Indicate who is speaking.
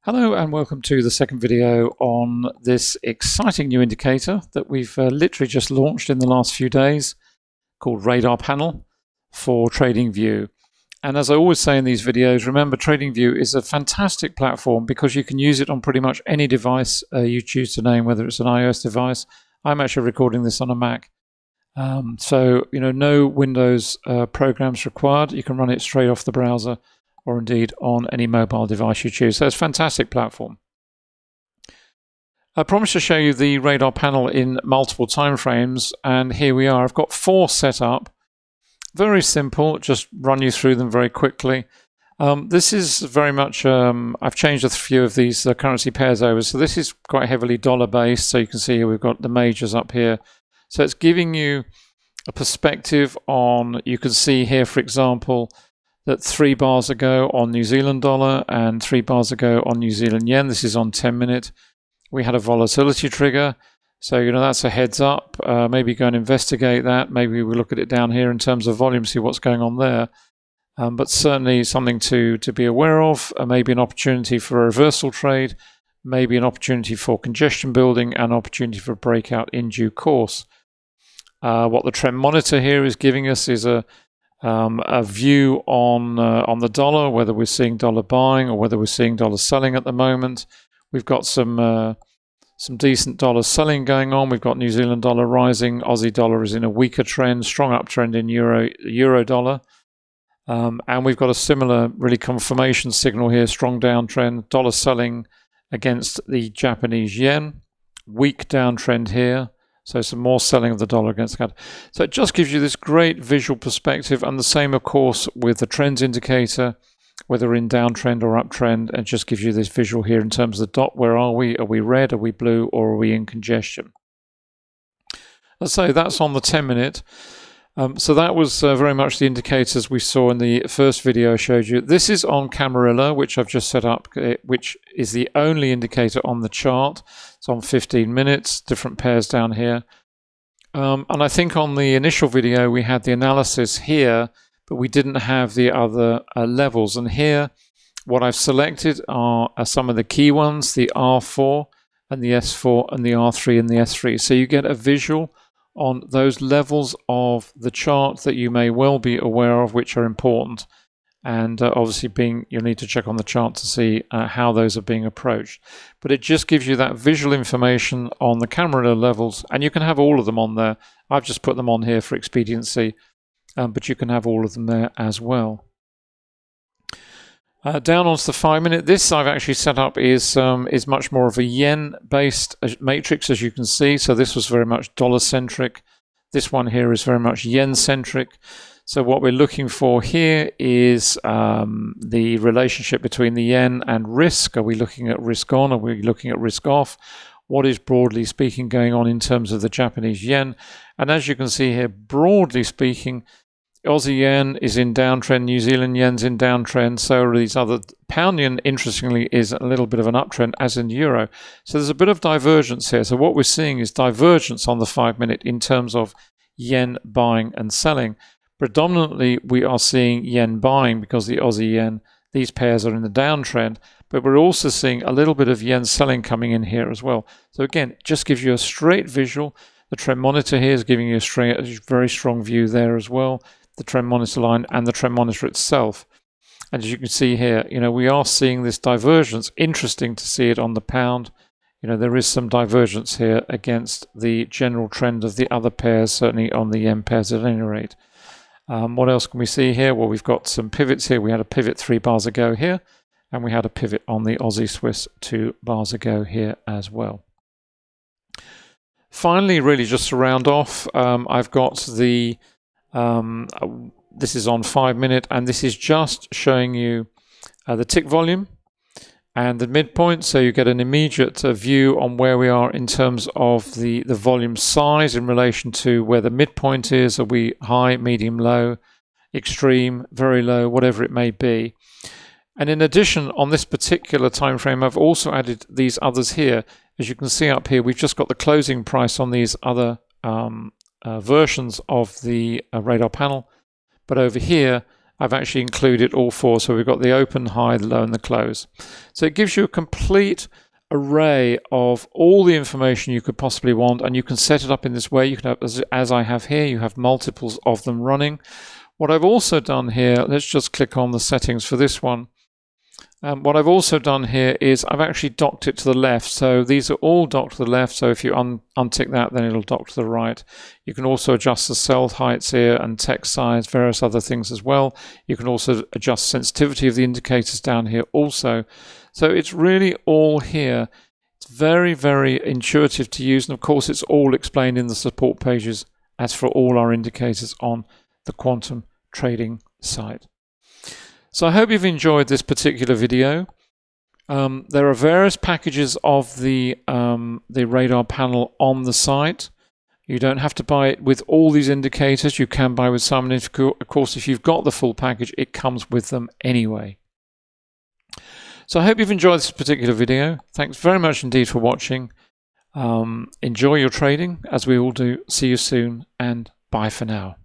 Speaker 1: Hello and welcome to the second video on this exciting new indicator that we've literally just launched in the last few days called Radar Panel for TradingView. And as I always say in these videos, remember TradingView is a fantastic platform because you can use it on pretty much any device you choose to name, whether it's an iOS device. I'm actually recording this on a Mac. So no Windows programs required. You can run it straight off the browser or indeed on any mobile device you choose. So it's a fantastic platform. I promised to show you the radar panel in multiple time frames, and here we are. I've got 4 set up. Very simple, just run you through them very quickly. This is very much, I've changed a few of these currency pairs over. So this is quite heavily dollar based. So you can see here we've got the majors up here. So it's giving you a perspective on, you can see here, for example, that 3 bars ago on New Zealand dollar and 3 bars ago on New Zealand yen, this is on 10-minute, we had a volatility trigger. So, that's a heads up. Maybe go and investigate that. Maybe we look at it down here in terms of volume, see what's going on there. But certainly something to be aware of. Maybe an opportunity for a reversal trade, maybe an opportunity for congestion building, and opportunity for a breakout in due course. What the trend monitor here is giving us is a view on the dollar, whether we're seeing dollar buying or whether we're seeing dollar selling at the moment. We've got some decent dollar selling going on. We've got New Zealand dollar rising, Aussie dollar is in a weaker trend, strong uptrend in euro dollar, and we've got a similar really confirmation signal here, strong downtrend, dollar selling against the Japanese yen, weak downtrend here. So some more selling of the dollar against the CAD. So it just gives you this great visual perspective, and the same, of course, with the trends indicator, whether in downtrend or uptrend, and just gives you this visual here in terms of the dot. Where are we? Are we red? Are we blue? Or are we in congestion? Let's say that's on the 10-minute. So that was very much the indicators we saw in the first video I showed you. This is on Camarilla, which I've just set up, which is the only indicator on the chart. It's on 15 minutes, different pairs down here. And I think on the initial video we had the analysis here, but we didn't have the other levels. And here, what I've selected are some of the key ones, the R4 and the S4 and the R3 and the S3. So you get a visual on those levels of the chart that you may well be aware of, which are important. And obviously you'll need to check on the chart to see how those are being approached. But it just gives you that visual information on the camera levels, and you can have all of them on there. I've just put them on here for expediency, but you can have all of them there as well. Down onto the 5-minute, this I've actually set up is much more of a yen-based matrix, as you can see. So this was very much dollar-centric. This one here is very much yen-centric. So what we're looking for here is the relationship between the yen and risk. Are we looking at risk on? Are we looking at risk off? What is, broadly speaking, going on in terms of the Japanese yen? And as you can see here, broadly speaking, Aussie yen is in downtrend, New Zealand yen's in downtrend, so are these other. Pound yen, interestingly, is a little bit of an uptrend, as in euro. So there's a bit of divergence here. So what we're seeing is divergence on the 5-minute in terms of yen buying and selling. Predominantly, we are seeing yen buying because the Aussie yen, these pairs are in the downtrend, but we're also seeing a little bit of yen selling coming in here as well. So again, it just gives you a straight visual. The trend monitor here is giving you a very strong view there as well. The trend monitor line and the trend monitor itself. And as you can see here, we are seeing this divergence. Interesting to see it on the pound. There is some divergence here against the general trend of the other pairs, certainly on the yen pairs at any rate. What else can we see here? Well, we've got some pivots here. We had a pivot 3 bars ago here, and we had a pivot on the Aussie Swiss 2 bars ago here as well. Finally, really just to round off, I've got the this is on 5-minute, and this is just showing you the tick volume and the midpoint, so you get an immediate view on where we are in terms of the volume size in relation to where the midpoint is. Are we high, medium, low, extreme, very low, whatever it may be. And in addition, on this particular time frame, I've also added these others here. As you can see up here, we've just got the closing price on these other versions of the radar panel, but over here I've actually included all four. So we've got the open, high, the low, and the close. So it gives you a complete array of all the information you could possibly want, and you can set it up in this way. You can have, as I have here, you have multiples of them running. What I've also done here, let's just click on the settings for this one. What I've also done here is I've actually docked it to the left. So these are all docked to the left. So if you untick that, then it'll dock to the right. You can also adjust the cell heights here and text size, various other things as well. You can also adjust sensitivity of the indicators down here also. So it's really all here. It's very, very intuitive to use. And of course, it's all explained in the support pages as for all our indicators on the quantum trading site. So I hope you've enjoyed this particular video. There are various packages of the radar panel on the site. You don't have to buy it with all these indicators. You can buy with some. And of course, if you've got the full package, it comes with them anyway. So I hope you've enjoyed this particular video. Thanks very much indeed for watching. Enjoy your trading, as we all do. See you soon, and bye for now.